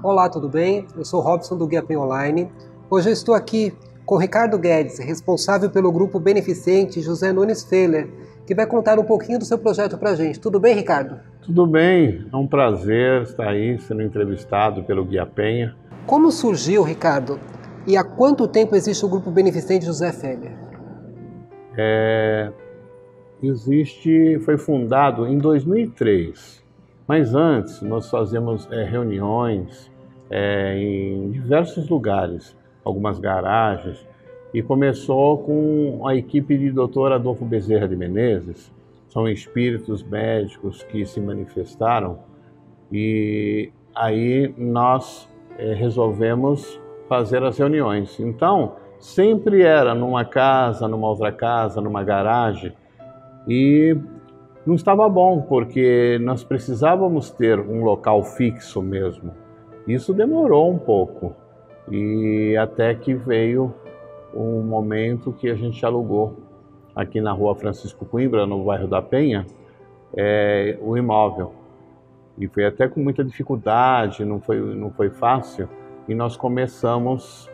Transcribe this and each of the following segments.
Olá, tudo bem? Eu sou Robson do Guia Pen Online. Hoje eu estou aqui com Ricardo Guedes, responsável pelo grupo beneficente José Nunes Feller, que vai contar um pouquinho do seu projeto para a gente. Tudo bem, Ricardo? Tudo bem, é um prazer estar aí sendo entrevistado pelo Guia Penha. Como surgiu, Ricardo? E há quanto tempo existe o grupo beneficente José Feller? Foi fundado em 2003, mas antes nós fazemos reuniões em diversos lugares, algumas garagens, e começou com a equipe de Dr. Adolfo Bezerra de Menezes. São espíritos médicos que se manifestaram e aí nós resolvemos fazer as reuniões. Então, sempre era numa casa, numa outra casa, numa garagem, e não estava bom, porque nós precisávamos ter um local fixo mesmo. Isso demorou um pouco, e até que veio um momento que a gente alugou aqui na rua Francisco Coimbra, no bairro da Penha, o imóvel. E foi até com muita dificuldade, não foi fácil, e nós começamos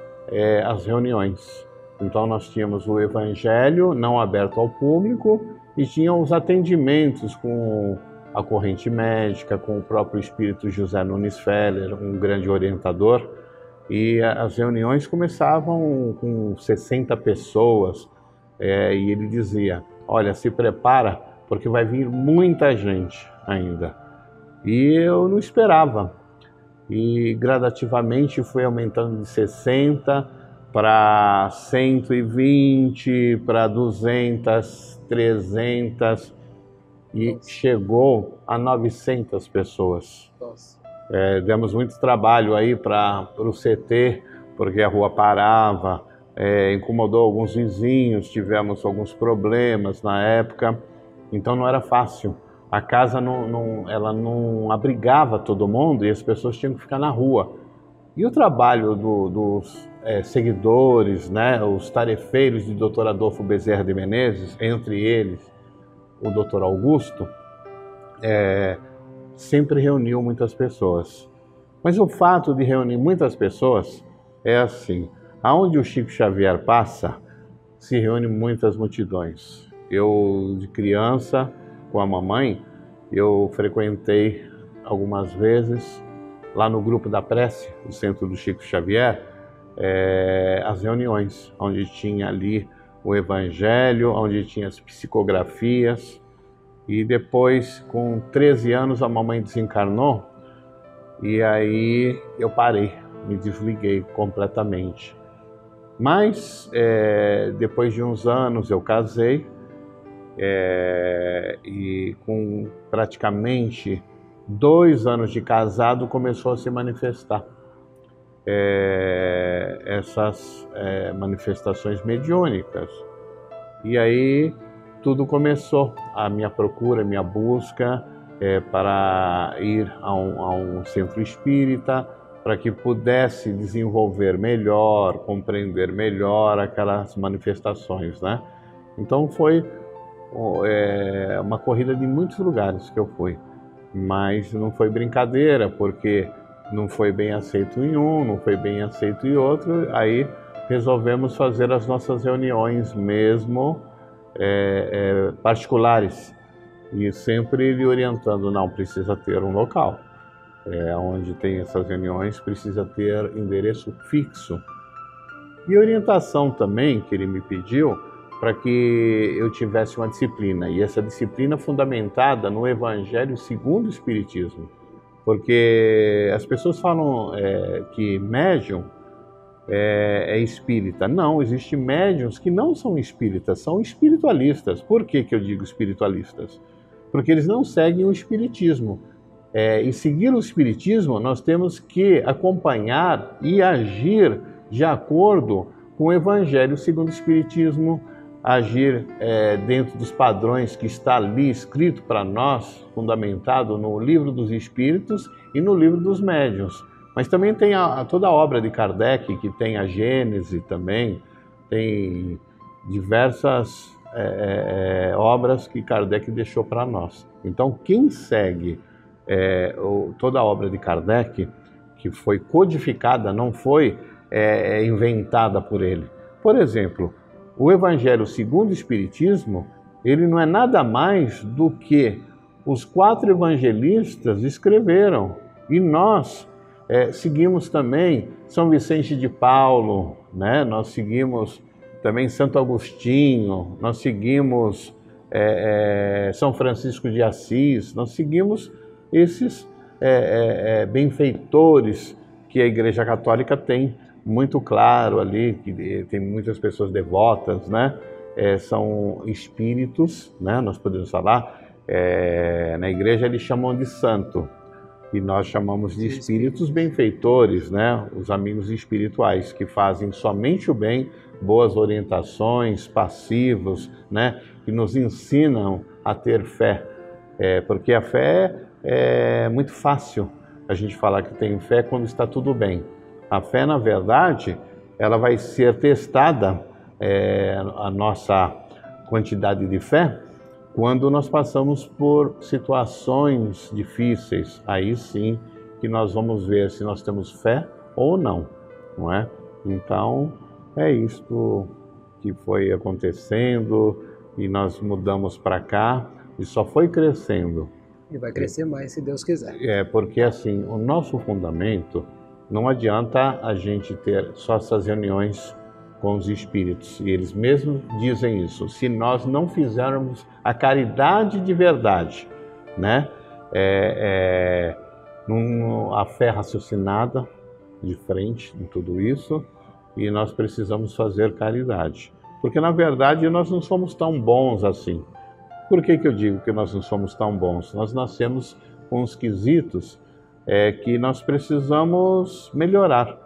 as reuniões. Então nós tínhamos o evangelho não aberto ao público e tinham os atendimentos com a corrente médica, com o próprio espírito José Nunes Feller, um grande orientador. E as reuniões começavam com 60 pessoas, e ele dizia: olha, se prepara porque vai vir muita gente ainda. E eu não esperava. E gradativamente foi aumentando de 60 para 120, para 200, 300 e chegou a 900 pessoas. Demos muito trabalho aí para o CT, porque a rua parava, incomodou alguns vizinhos, tivemos alguns problemas na época, então não era fácil. A casa ela não abrigava todo mundo e as pessoas tinham que ficar na rua. E o trabalho dos seguidores, né, os tarefeiros de Dr. Adolfo Bezerra de Menezes, entre eles o Dr. Augusto, sempre reuniu muitas pessoas. Mas o fato de reunir muitas pessoas é assim: aonde o Chico Xavier passa, se reúne muitas multidões. Eu, de criança, com a mamãe, eu frequentei algumas vezes lá no grupo da prece, no centro do Chico Xavier, as reuniões, onde tinha ali o evangelho, onde tinha as psicografias. E depois, com 13 anos, a mamãe desencarnou e aí eu parei, me desliguei completamente. Mas depois de uns anos eu casei, e com praticamente 2 anos de casado começou a se manifestar essas manifestações mediúnicas. E aí tudo começou, a minha procura, a minha busca para ir a um centro espírita, para que pudesse desenvolver melhor, compreender melhor aquelas manifestações, né? Então foi uma corrida de muitos lugares que eu fui, mas não foi brincadeira, porque não foi bem aceito em um, não foi bem aceito em outro. Aí resolvemos fazer as nossas reuniões mesmo, particulares, e sempre lhe orientando: não, precisa ter um local, onde tem essas reuniões, precisa ter endereço fixo. E orientação também que ele me pediu para que eu tivesse uma disciplina, e essa disciplina fundamentada no Evangelho segundo o Espiritismo. Porque as pessoas falam que médium é espírita. Não, existem médiums que não são espíritas, são espiritualistas. Por que eu digo espiritualistas? Porque eles não seguem o espiritismo. E seguir o espiritismo, nós temos que acompanhar e agir de acordo com o Evangelho segundo o Espiritismo, agir dentro dos padrões que está ali escrito para nós, fundamentado no Livro dos Espíritos e no Livro dos Médiuns. Mas também tem toda a obra de Kardec, que tem a Gênese também, tem diversas obras que Kardec deixou para nós. Então, quem segue toda a obra de Kardec que foi codificada, não foi inventada por ele. Por exemplo, o Evangelho segundo o Espiritismo, ele não é nada mais do que os 4 evangelistas escreveram. E nós seguimos também São Vicente de Paulo, né? Nós seguimos também Santo Agostinho, nós seguimos São Francisco de Assis, nós seguimos esses benfeitores que a Igreja Católica tem muito claro ali, que tem muitas pessoas devotas, né? São espíritos, né? Nós podemos falar, na igreja eles chamam de santo, e nós chamamos de espíritos benfeitores, né? Os amigos espirituais que fazem somente o bem, boas orientações, passivos, né? Que nos ensinam a ter fé, porque a fé é muito fácil a gente falar que tem fé quando está tudo bem. A fé, na verdade, ela vai ser testada, a nossa quantidade de fé, quando nós passamos por situações difíceis. Aí sim que nós vamos ver se nós temos fé ou não, não é? Então, é isto que foi acontecendo e nós mudamos para cá e só foi crescendo. E vai crescer mais, se Deus quiser. Porque assim, o nosso fundamento, não adianta a gente ter só essas reuniões com os espíritos, e eles mesmos dizem isso, se nós não fizermos a caridade de verdade, né? A fé raciocinada de frente em tudo isso, e nós precisamos fazer caridade, porque na verdade nós não somos tão bons assim. Por que eu digo que nós não somos tão bons? Nós nascemos com os quesitos que nós precisamos melhorar.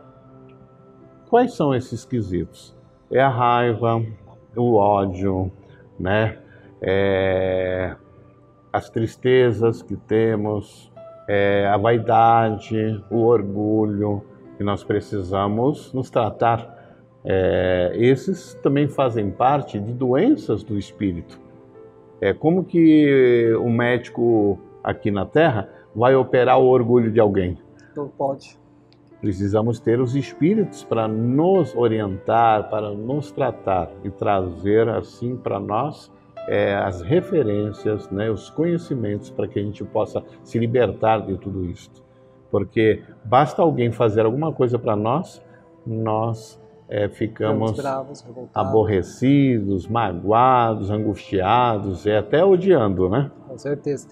Quais são esses quesitos? É a raiva, o ódio, né? As tristezas que temos, a vaidade, o orgulho, que nós precisamos nos tratar. Esses também fazem parte de doenças do espírito. Como que o médico aqui na Terra vai operar o orgulho de alguém? Não pode. Precisamos ter os espíritos para nos orientar, para nos tratar e trazer assim para nós as referências, né, os conhecimentos para que a gente possa se libertar de tudo isto. Porque basta alguém fazer alguma coisa para nós, nós ficamos bravos, aborrecidos, magoados, angustiados e até odiando, né? Com certeza.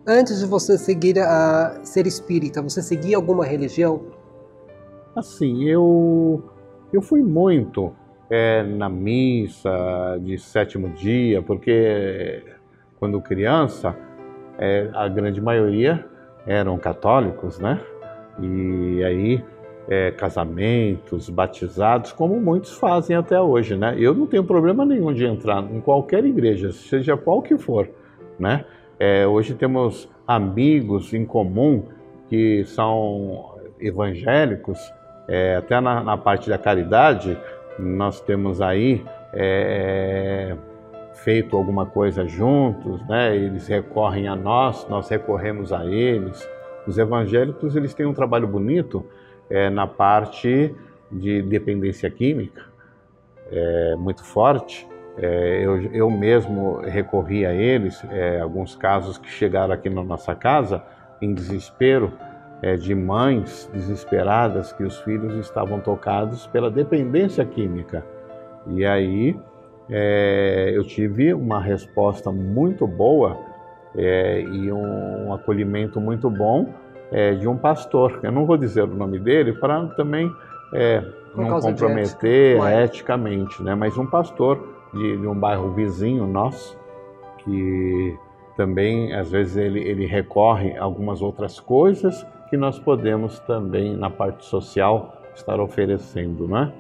Antes de você seguir a ser espírita, você seguia alguma religião? Assim, eu fui muito na missa de 7º dia, porque quando criança, a grande maioria eram católicos, né? E aí, casamentos, batizados, como muitos fazem até hoje, né? Eu não tenho problema nenhum de entrar em qualquer igreja, seja qual que for, né? Hoje temos amigos em comum que são evangélicos, até na parte da caridade, nós temos aí feito alguma coisa juntos, né? Eles recorrem a nós recorremos a eles. Os evangélicos, eles têm um trabalho bonito na parte de dependência química, muito forte. Eu mesmo recorri a eles, alguns casos que chegaram aqui na nossa casa em desespero, de mães desesperadas que os filhos estavam tocados pela dependência química. E aí eu tive uma resposta muito boa e um acolhimento muito bom de um pastor. Eu não vou dizer o nome dele para também não comprometer eticamente, né? Mas um pastor de um bairro vizinho nosso, que também às vezes ele recorre a algumas outras coisas que nós podemos também na parte social estar oferecendo, né?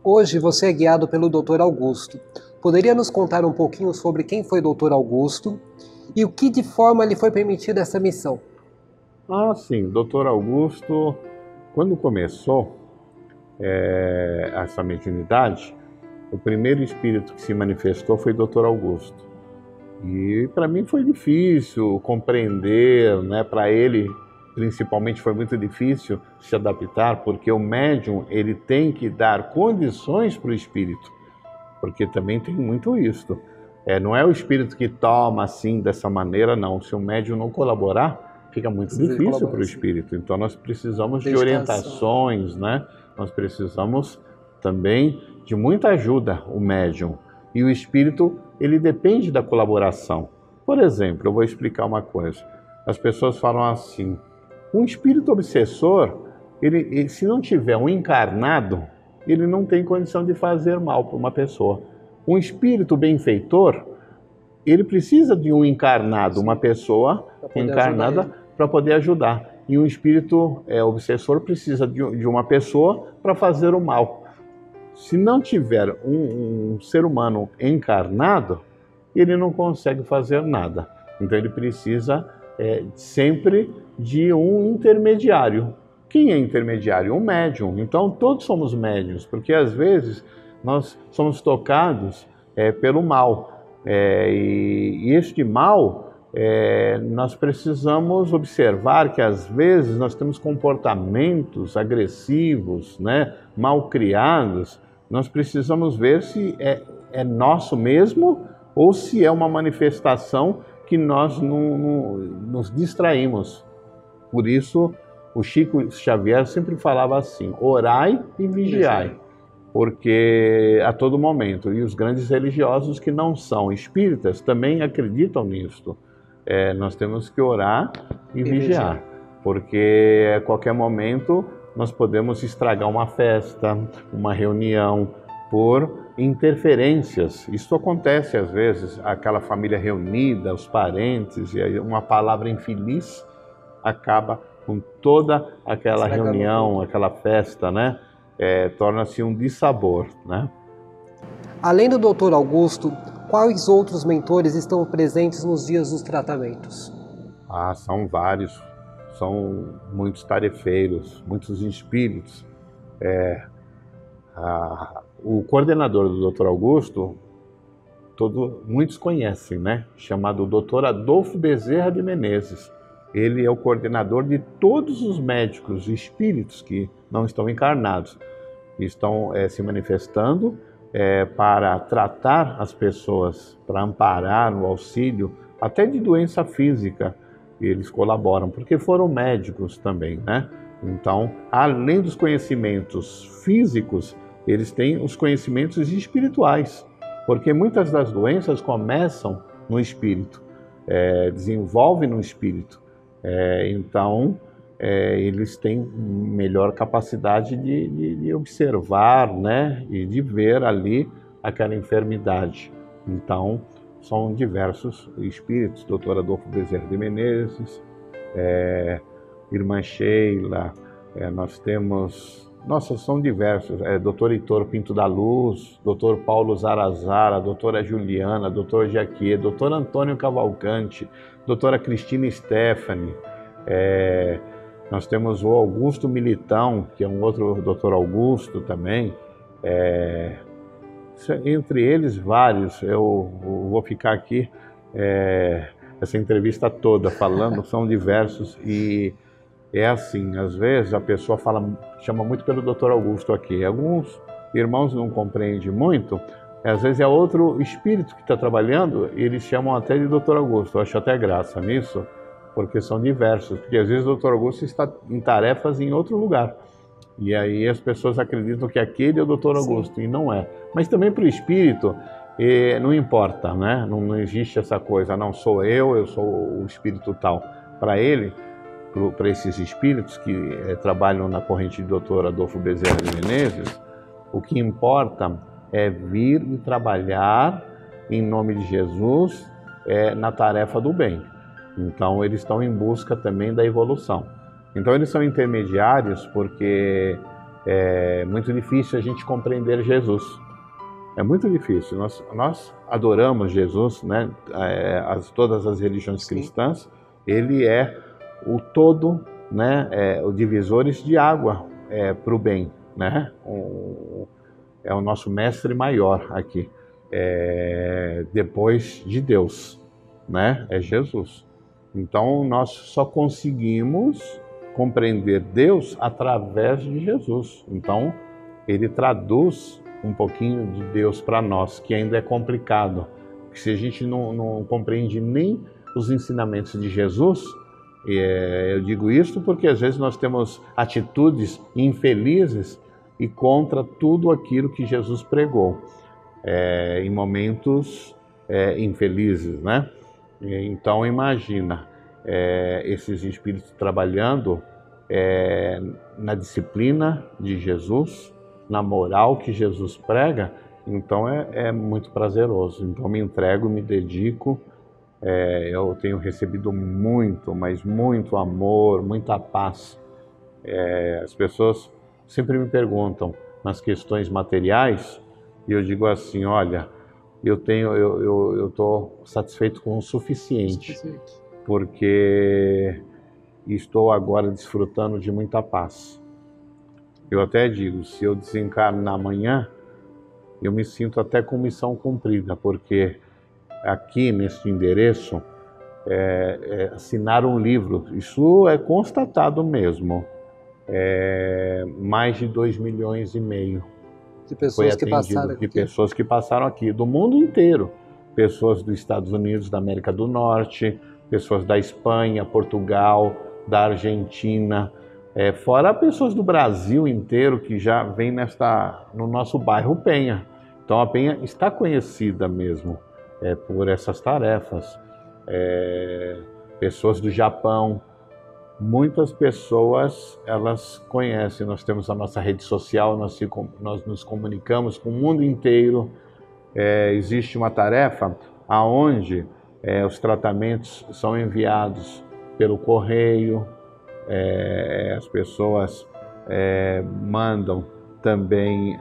Hoje você é guiado pelo Dr. Augusto. Poderia nos contar um pouquinho sobre quem foi Dr. Augusto e o que de forma lhe foi permitida essa missão? Sim, Dr. Augusto, quando começou essa mediunidade, o primeiro espírito que se manifestou foi Dr. Augusto. E para mim foi difícil compreender, né? Para ele principalmente foi muito difícil se adaptar, porque o médium ele tem que dar condições para o espírito, porque também tem muito isso. Não é o espírito que toma assim, dessa maneira, não. Se o médium não colaborar, fica muito difícil para o espírito. Então nós precisamos de orientações, né? Nós precisamos também de muita ajuda, o médium. E o espírito, ele depende da colaboração. Por exemplo, eu vou explicar uma coisa. As pessoas falam assim, um espírito obsessor, ele, se não tiver um encarnado, ele não tem condição de fazer mal para uma pessoa. Um espírito benfeitor, ele precisa de um encarnado, uma pessoa encarnada para poder ajudar. E um espírito obsessor precisa de uma pessoa para fazer o mal. Se não tiver um ser humano encarnado, ele não consegue fazer nada. Então ele precisa sempre de um intermediário. Quem é intermediário? Um médium. Então todos somos médiuns, porque às vezes nós somos tocados pelo mal. E este mal, nós precisamos observar que às vezes nós temos comportamentos agressivos, né, mal criados. Nós precisamos ver se é nosso mesmo ou se é uma manifestação que nós nos distraímos. Por isso, o Chico Xavier sempre falava assim, orai e vigiai, porque a todo momento, e os grandes religiosos que não são espíritas também acreditam nisto, nós temos que orar e vigiar, porque a qualquer momento nós podemos estragar uma festa, uma reunião, por interferências. Isso acontece às vezes, aquela família reunida, os parentes, e aí uma palavra infeliz acaba com toda aquela reunião, aquela festa, né? Torna-se um dissabor, né? Além do Dr. Augusto, quais outros mentores estão presentes nos dias dos tratamentos? São vários. São muitos tarefeiros, muitos espíritos. O coordenador do Dr. Augusto, muitos conhecem, né? Chamado Dr. Adolfo Bezerra de Menezes. Ele é o coordenador de todos os médicos espíritos que não estão encarnados. Estão se manifestando para tratar as pessoas, para amparar no auxílio, até de doença física. Eles colaboram, porque foram médicos também, né? Então, além dos conhecimentos físicos, eles têm os conhecimentos espirituais, porque muitas das doenças começam no espírito, desenvolvem no espírito. Então, eles têm melhor capacidade de observar, né? E de ver ali aquela enfermidade. Então, são diversos espíritos, doutora Adolfo Bezerra de Menezes, irmã Sheila, nós temos, nossa, são diversos, doutor Heitor Pinto da Luz, doutor Paulo Zarazara, doutora Juliana, doutor Jaquier, doutor Antônio Cavalcante, doutora Cristina Stephanie, nós temos o Augusto Militão, que é um outro doutor Augusto também, entre eles vários. Eu vou ficar aqui essa entrevista toda falando, são diversos, e assim, às vezes a pessoa chama muito pelo Dr. Augusto aqui, alguns irmãos não compreendem muito, às vezes é outro espírito que está trabalhando, e eles chamam até de Dr. Augusto. Eu acho até graça nisso, porque são diversos, porque às vezes o Dr. Augusto está em tarefas em outro lugar. E aí as pessoas acreditam que aquele é o Dr. Augusto, e não é. Mas também para o espírito, não importa, né? Não existe essa coisa, não sou eu sou o espírito tal. Para ele, para esses espíritos que trabalham na corrente do Dr. Adolfo Bezerra de Menezes, o que importa é vir e trabalhar em nome de Jesus na tarefa do bem. Então eles estão em busca também da evolução. Então eles são intermediários porque é muito difícil a gente compreender Jesus. É muito difícil. Nós adoramos Jesus, né? Todas as religiões cristãs. Ele é o todo, né? O divisores de água para o bem, né? É o nosso mestre maior aqui, depois de Deus, né? É Jesus. Então nós só conseguimos compreender Deus através de Jesus. Então, ele traduz um pouquinho de Deus para nós, que ainda é complicado. Porque se a gente não compreende nem os ensinamentos de Jesus, eu digo isso porque às vezes nós temos atitudes infelizes e contra tudo aquilo que Jesus pregou, em momentos infelizes, né? Então imagina esses espíritos trabalhando na disciplina de Jesus, na moral que Jesus prega. Então é muito prazeroso. Então me entrego, me dedico. Eu tenho recebido muito, mas muito amor, muita paz. As pessoas sempre me perguntam nas questões materiais e eu digo assim, olha, eu estou satisfeito com o suficiente, porque estou agora desfrutando de muita paz. Eu até digo, se eu desencarnar amanhã, eu me sinto até com missão cumprida, porque aqui nesse endereço assinar um livro, isso é constatado mesmo, mais de 2,5 milhões de pessoas que passaram aqui. De pessoas que passaram aqui, do mundo inteiro, pessoas dos Estados Unidos, da América do Norte, pessoas da Espanha, Portugal, da Argentina, fora pessoas do Brasil inteiro que já vem no nosso bairro Penha. Então a Penha está conhecida mesmo por essas tarefas. Pessoas do Japão, muitas pessoas elas conhecem. Nós temos a nossa rede social, nós nos comunicamos com o mundo inteiro. Existe uma tarefa aonde os tratamentos são enviados pelo correio, as pessoas mandam também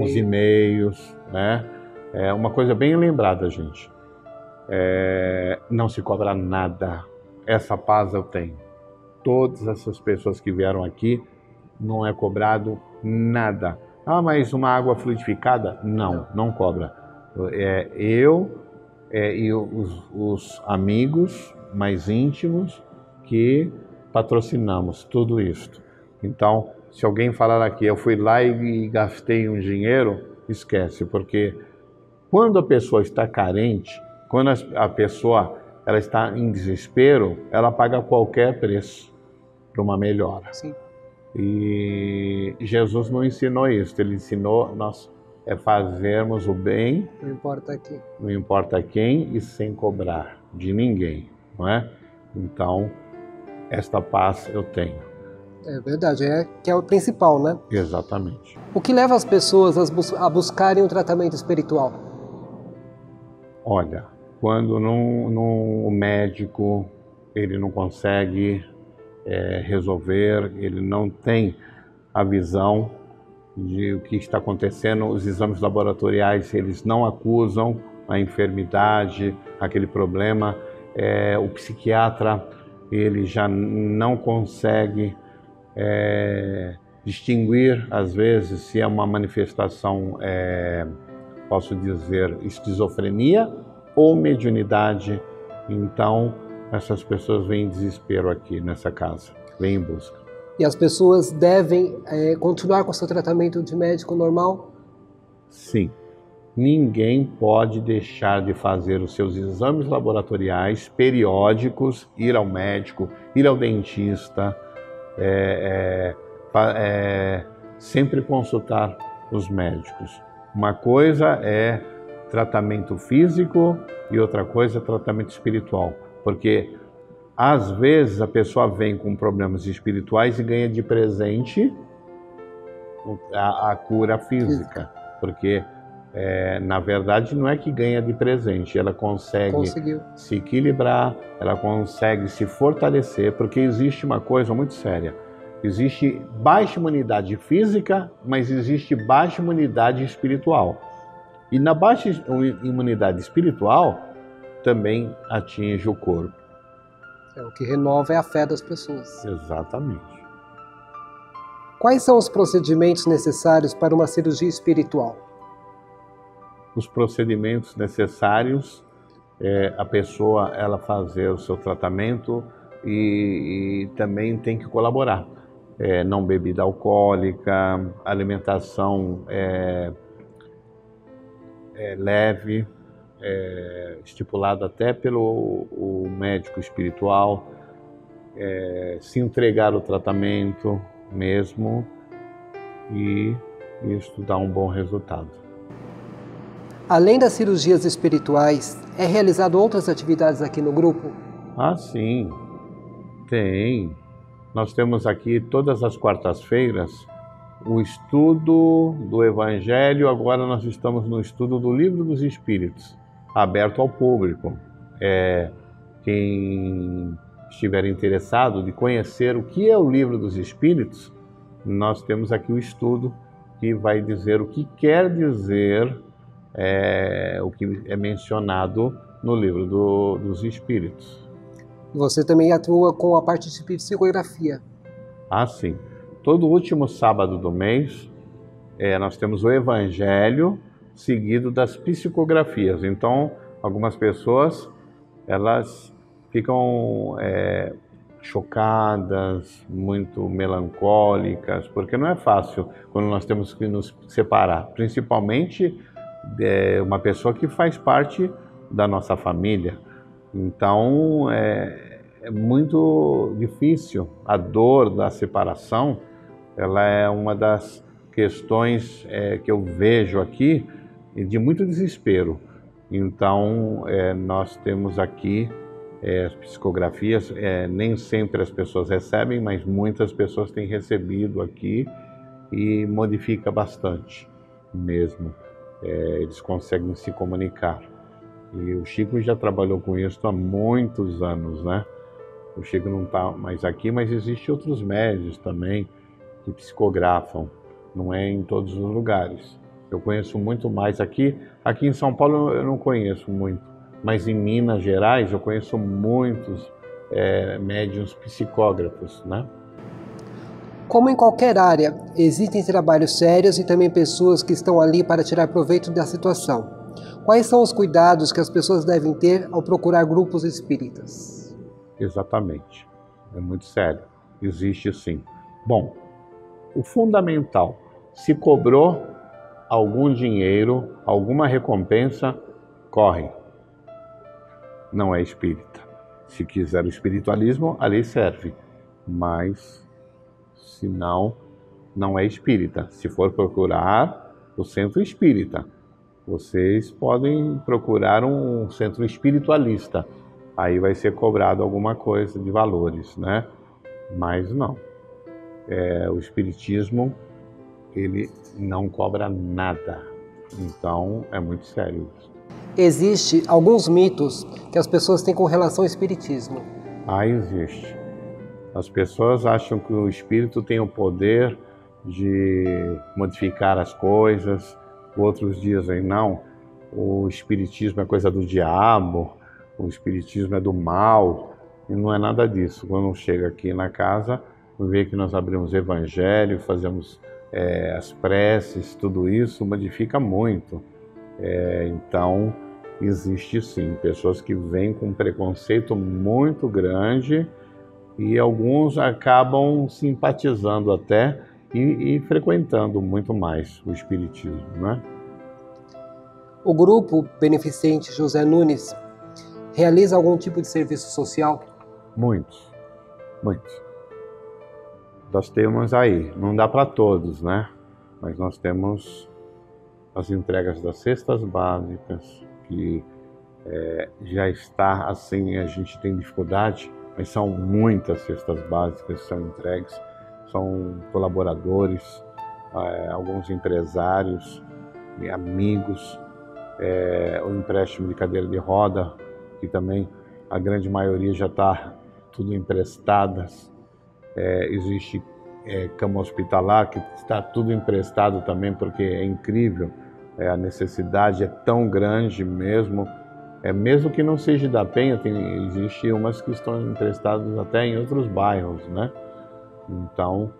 os e-mails, né? É uma coisa bem lembrada, gente. Não se cobra nada. Essa paz eu tenho. Todas essas pessoas que vieram aqui, não é cobrado nada. Ah, mas uma água fluidificada? Não cobra. Eu e os amigos mais íntimos que patrocinamos tudo isso. Então, se alguém falar aqui, eu fui lá e gastei um dinheiro, esquece, porque quando a pessoa está carente, quando a pessoa ela está em desespero, ela paga qualquer preço para uma melhora. Sim. E Jesus não ensinou isso, ele ensinou nós fazermos o bem, não importa quem, e sem cobrar de ninguém, não é? Então, esta paz eu tenho. É verdade, que é o principal, né? Exatamente. O que leva as pessoas a buscarem um tratamento espiritual? Olha, quando o médico ele não consegue resolver, ele não tem a visão de o que está acontecendo, os exames laboratoriais eles não acusam a enfermidade, aquele problema, o psiquiatra ele já não consegue distinguir às vezes se é uma manifestação, posso dizer, esquizofrenia ou mediunidade. Então essas pessoas vêm em desespero aqui nessa casa, vêm em busca. E as pessoas devem continuar com seu tratamento de médico normal? Sim. Ninguém pode deixar de fazer os seus exames laboratoriais periódicos, ir ao médico, ir ao dentista, sempre consultar os médicos. Uma coisa é tratamento físico e outra coisa é tratamento espiritual, porque às vezes a pessoa vem com problemas espirituais e ganha de presente a cura física, porque na verdade não é que ganha de presente, ela consegue se equilibrar, ela consegue se fortalecer, porque existe uma coisa muito séria, existe baixa imunidade física, mas existe baixa imunidade espiritual, e na baixa imunidade espiritual também atinge o corpo. O que renova é a fé das pessoas. Exatamente. Quais são os procedimentos necessários para uma cirurgia espiritual? Os procedimentos necessários a pessoa ela fazer o seu tratamento e também tem que colaborar. Não bebida alcoólica, alimentação leve, estipulado até pelo o médico espiritual, se entregar ao tratamento mesmo, e isso dá um bom resultado. Além das cirurgias espirituais, é realizado outras atividades aqui no grupo? Ah, sim, tem. Nós temos aqui todas as quartas-feiras o estudo do Evangelho. Agora nós estamos no estudo do Livro dos Espíritos, aberto ao público. Quem estiver interessado de conhecer o que é o Livro dos Espíritos, nós temos aqui o estudo que vai dizer o que quer dizer o que é mencionado no Livro dos Espíritos. Você também atua com a parte de psicografia? Ah, sim. Todo último sábado do mês, nós temos o Evangelho seguido das psicografias. Então, algumas pessoas, elas ficam chocadas, muito melancólicas, porque não é fácil quando nós temos que nos separar, principalmente uma pessoa que faz parte da nossa família. Então, é muito difícil. A dor da separação, ela é uma das questões que eu vejo aqui de muito desespero. Então, nós temos aqui as psicografias, nem sempre as pessoas recebem, mas muitas pessoas têm recebido aqui e modifica bastante mesmo. Eles conseguem se comunicar. E o Chico já trabalhou com isso há muitos anos, né? O Chico não está mais aqui, mas existem outros médios também que psicografam. Não é em todos os lugares. Eu conheço muito mais aqui. Aqui em São Paulo eu não conheço muito, mas em Minas Gerais eu conheço muitos médiuns psicógrafos, né? Como em qualquer área, existem trabalhos sérios e também pessoas que estão ali para tirar proveito da situação. Quais são os cuidados que as pessoas devem ter ao procurar grupos espíritas? Exatamente. É muito sério. Existe sim. Bom, o fundamental, se cobrou algum dinheiro, alguma recompensa, corre. Não é espírita. Se quiser o espiritualismo, ali serve. Mas, se não, não é espírita. Se for procurar o centro espírita, vocês podem procurar um centro espiritualista. Aí vai ser cobrado alguma coisa de valores, né? Mas não. O espiritismo, ele não cobra nada. Então, é muito sério isso. Existe alguns mitos que as pessoas têm com relação ao espiritismo. Existe. As pessoas acham que o espírito tem o poder de modificar as coisas. Outros dizem, não, o espiritismo é coisa do diabo, o espiritismo é do mal, e não é nada disso. Quando chega aqui na casa, vê que nós abrimos evangelho, fazemos as preces, tudo isso modifica muito. Então, existe sim, pessoas que vêm com um preconceito muito grande e alguns acabam simpatizando até e frequentando muito mais o espiritismo, né? O grupo beneficente José Nunes realiza algum tipo de serviço social? Muitos. Nós temos aí, não dá para todos, né? Mas nós temos as entregas das cestas básicas, que já está assim, a gente tem dificuldade, mas são muitas cestas básicas que são entregues, são colaboradores, alguns empresários e amigos, o empréstimo de cadeira de roda, que também a grande maioria já está tudo emprestadas. Existe cama hospitalar, que está tudo emprestado também, porque é incrível, a necessidade é tão grande mesmo. Mesmo que não seja da Penha, existe umas que estão emprestadas até em outros bairros, né? Então,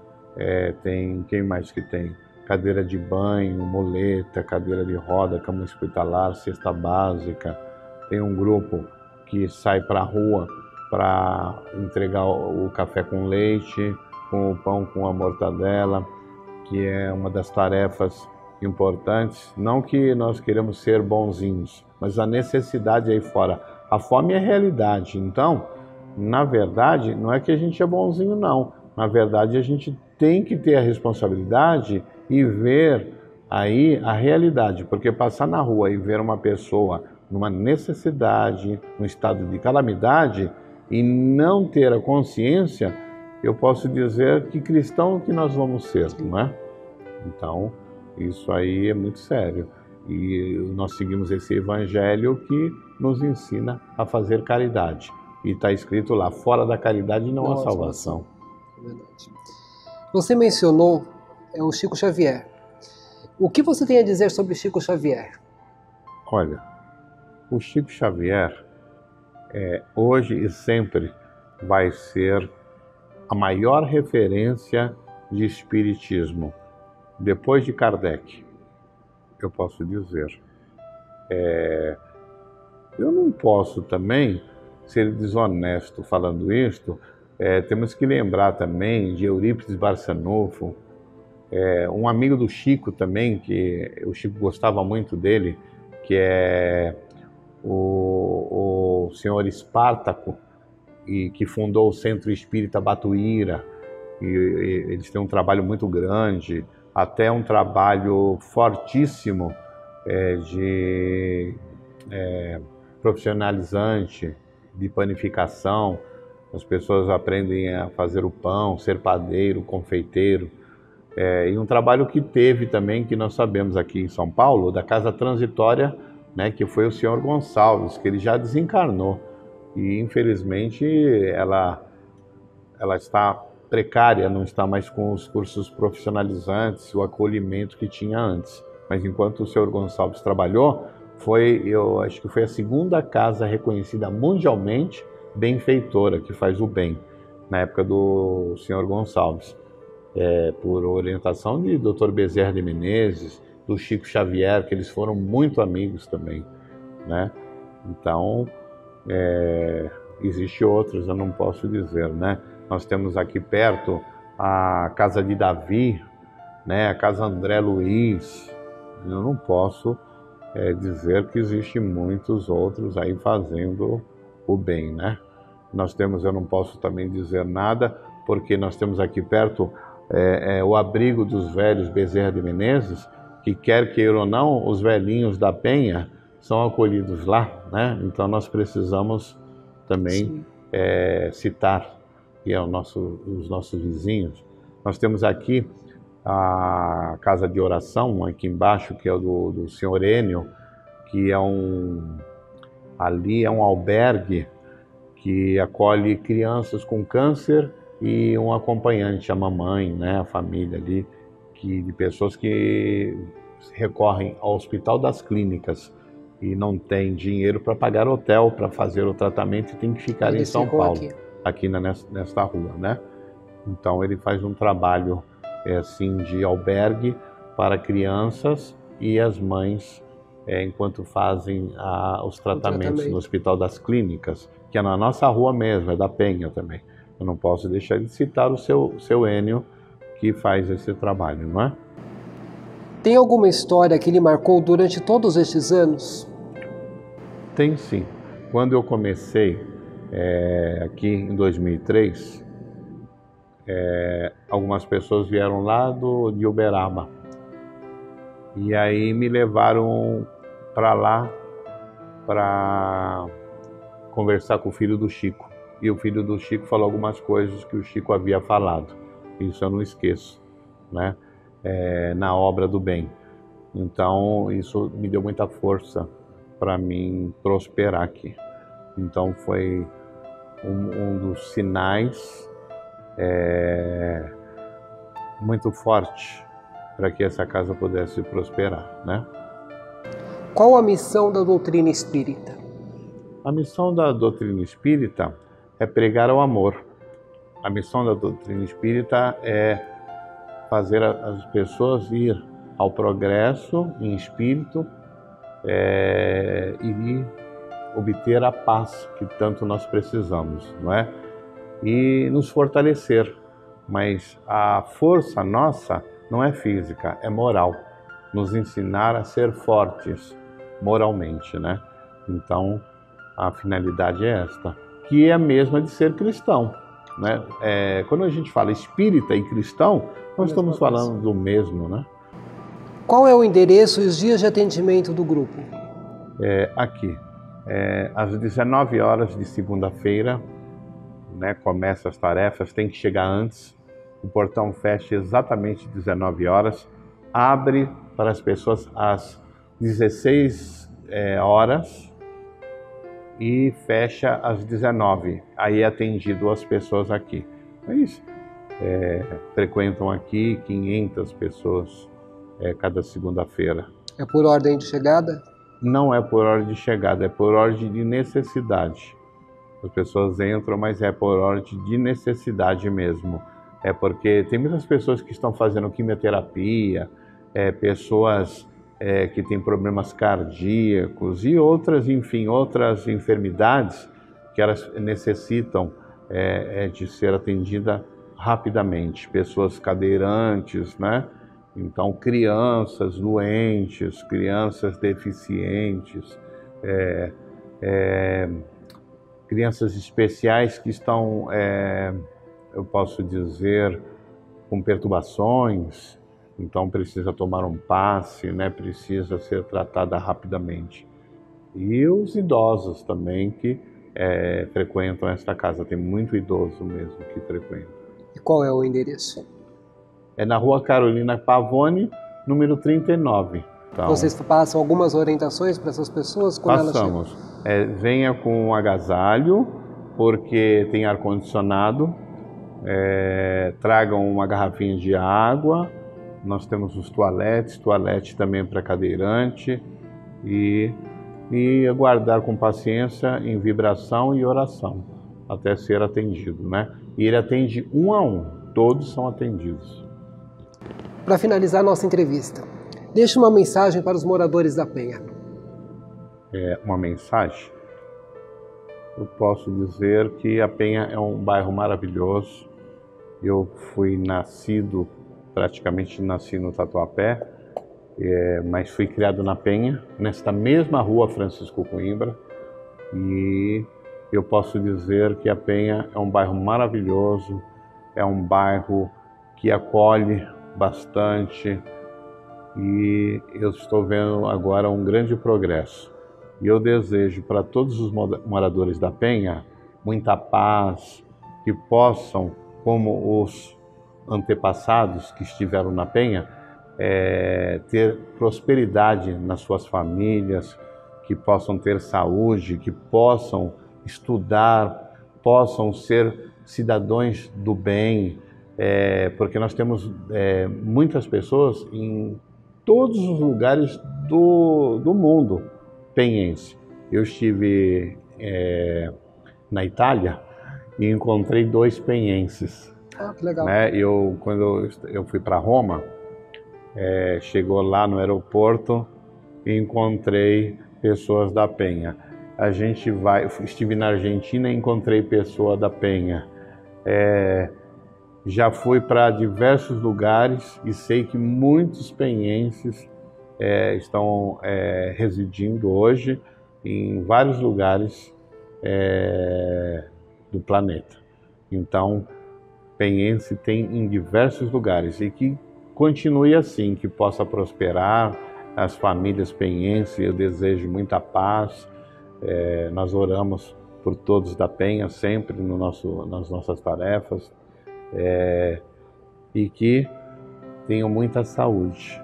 tem, quem mais que tem? Cadeira de banho, muleta, cadeira de roda, cama hospitalar, cesta básica. Tem um grupo que sai para a rua para entregar o café com leite, com o pão com a mortadela, que é uma das tarefas importantes. Não que nós queremos ser bonzinhos, mas a necessidade aí fora. A fome é realidade. Então, na verdade, não é que a gente é bonzinho, não. Na verdade, a gente tem que ter a responsabilidade e ver aí a realidade, porque passar na rua e ver uma pessoa numa necessidade, num estado de calamidade e não ter a consciência, eu posso dizer que cristão que nós vamos ser, não é? Então, isso aí é muito sério. E nós seguimos esse evangelho que nos ensina a fazer caridade. E está escrito lá, fora da caridade não há salvação. É verdade. Você mencionou o Chico Xavier. O que você tem a dizer sobre Chico Xavier? Olha, o Chico Xavier hoje e sempre vai ser a maior referência de espiritismo, depois de Kardec, eu posso dizer. Eu não posso também ser desonesto falando isto. Temos que lembrar também de Eurípides Barçanufo, um amigo do Chico também, que o Chico gostava muito dele, que é o senhor Espartaco, e que fundou o Centro Espírita Batuíra. E eles têm um trabalho muito grande, até um trabalho fortíssimo de profissionalizante, de panificação. As pessoas aprendem a fazer o pão, ser padeiro, confeiteiro. E um trabalho que teve também, que nós sabemos aqui em São Paulo, da Casa Transitória, né, que foi o senhor Gonçalves, que ele já desencarnou. E infelizmente ela está precária, não está mais com os cursos profissionalizantes, o acolhimento que tinha antes. Mas enquanto o senhor Gonçalves trabalhou, eu acho que foi a segunda casa reconhecida mundialmente benfeitora, que faz o bem, na época do senhor Gonçalves. Por orientação de Dr. Bezerra de Menezes, do Chico Xavier, que eles foram muito amigos também, né? Então, existe outros, eu não posso dizer, né? Nós temos aqui perto a Casa de Davi, né? A Casa André Luiz. Eu não posso dizer que existem muitos outros aí fazendo o bem, né? Nós temos, eu não posso também dizer nada, porque nós temos aqui perto o abrigo dos velhos Bezerra de Menezes, que quer queira ou não, os velhinhos da Penha são acolhidos lá, né? Então nós precisamos também citar que é os nossos vizinhos. Nós temos aqui a casa de oração, aqui embaixo, que é do senhor Enio, que ali é um albergue que acolhe crianças com câncer e um acompanhante, a mamãe, né, a família ali, de pessoas que recorrem ao Hospital das Clínicas e não tem dinheiro para pagar hotel para fazer o tratamento e tem que ficar em São Paulo, aqui nesta rua, né? Então ele faz um trabalho assim de albergue para crianças e as mães enquanto fazem os tratamentos no Hospital das Clínicas, que é na nossa rua mesmo, é da Penha também. Eu não posso deixar de citar o seu Enio, que faz esse trabalho, não é? Tem alguma história que lhe marcou durante todos estes anos? Tem sim. Quando eu comecei aqui em 2003, algumas pessoas vieram lá de Uberaba. E aí me levaram para lá para conversar com o filho do Chico. E o filho do Chico falou algumas coisas que o Chico havia falado. Isso eu não esqueço, né? Na obra do bem. Então isso me deu muita força para mim prosperar aqui. Então foi um dos sinais muito forte para que essa casa pudesse prosperar, né? Qual a missão da doutrina espírita? A missão da doutrina espírita é pregar o amor. A missão da doutrina espírita é fazer as pessoas ir ao progresso em espírito e obter a paz que tanto nós precisamos, não é? E nos fortalecer. Mas a força nossa não é física, é moral. Nos ensinar a ser fortes moralmente, né? Então, a finalidade é esta, que é a mesma de ser cristão, né? Quando a gente fala espírita e cristão, nós estamos falando do mesmo, né? Qual é o endereço e os dias de atendimento do grupo? Aqui, às 19 horas de segunda-feira, né, começa as tarefas, tem que chegar antes, o portão fecha exatamente às 19 horas, abre para as pessoas às 16 horas e fecha às 19. Aí é atendido as pessoas aqui. É isso. Frequentam aqui 500 pessoas cada segunda-feira. É por ordem de chegada? Não é por ordem de chegada, é por ordem de necessidade. As pessoas entram, mas é por ordem de necessidade mesmo. É porque tem muitas pessoas que estão fazendo quimioterapia, pessoas que têm problemas cardíacos e outras, enfim, outras enfermidades que elas necessitam de ser atendida rapidamente. Pessoas cadeirantes, né? Então, crianças doentes, crianças deficientes, crianças especiais que estão, eu posso dizer, com perturbações, então precisa tomar um passe, né? Precisa ser tratada rapidamente. E os idosos também que frequentam esta casa, tem muito idoso mesmo que frequenta. E qual é o endereço? É na Rua Carolina Pavone, número 39. Então, vocês passam algumas orientações para essas pessoas? Passamos. Venha com um agasalho, porque tem ar-condicionado. Tragam uma garrafinha de água. Nós temos os toalete também para cadeirante. E aguardar com paciência em vibração e oração, até ser atendido, né? E ele atende um a um, todos são atendidos. Para finalizar nossa entrevista, deixe uma mensagem para os moradores da Penha. Uma mensagem? Eu posso dizer que a Penha é um bairro maravilhoso. Eu praticamente nasci no Tatuapé, mas fui criado na Penha, nesta mesma rua Francisco Coimbra. E eu posso dizer que a Penha é um bairro maravilhoso, é um bairro que acolhe bastante, e eu estou vendo agora um grande progresso. E eu desejo para todos os moradores da Penha muita paz, que possam, como os antepassados que estiveram na Penha, ter prosperidade nas suas famílias, que possam ter saúde, que possam estudar, possam ser cidadãos do bem, porque nós temos muitas pessoas em todos os lugares do mundo penhense. Eu estive na Itália e encontrei 2 penhenses. Ah, que legal. Né? Quando eu fui para Roma, chegou lá no aeroporto e encontrei pessoas da Penha. Estive na Argentina e encontrei pessoa da Penha. Já fui para diversos lugares e sei que muitos penhenses estão residindo hoje em vários lugares do planeta. Então, penhense tem em diversos lugares e que continue assim, que possa prosperar as famílias penhenses. Eu desejo muita paz. Nós oramos por todos da Penha sempre nas nossas tarefas. E que tenham muita saúde.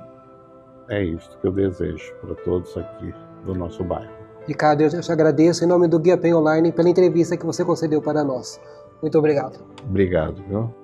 É isso que eu desejo para todos aqui do nosso bairro. Ricardo, eu te agradeço em nome do Guia Penha Online pela entrevista que você concedeu para nós. Muito obrigado. Obrigado, viu?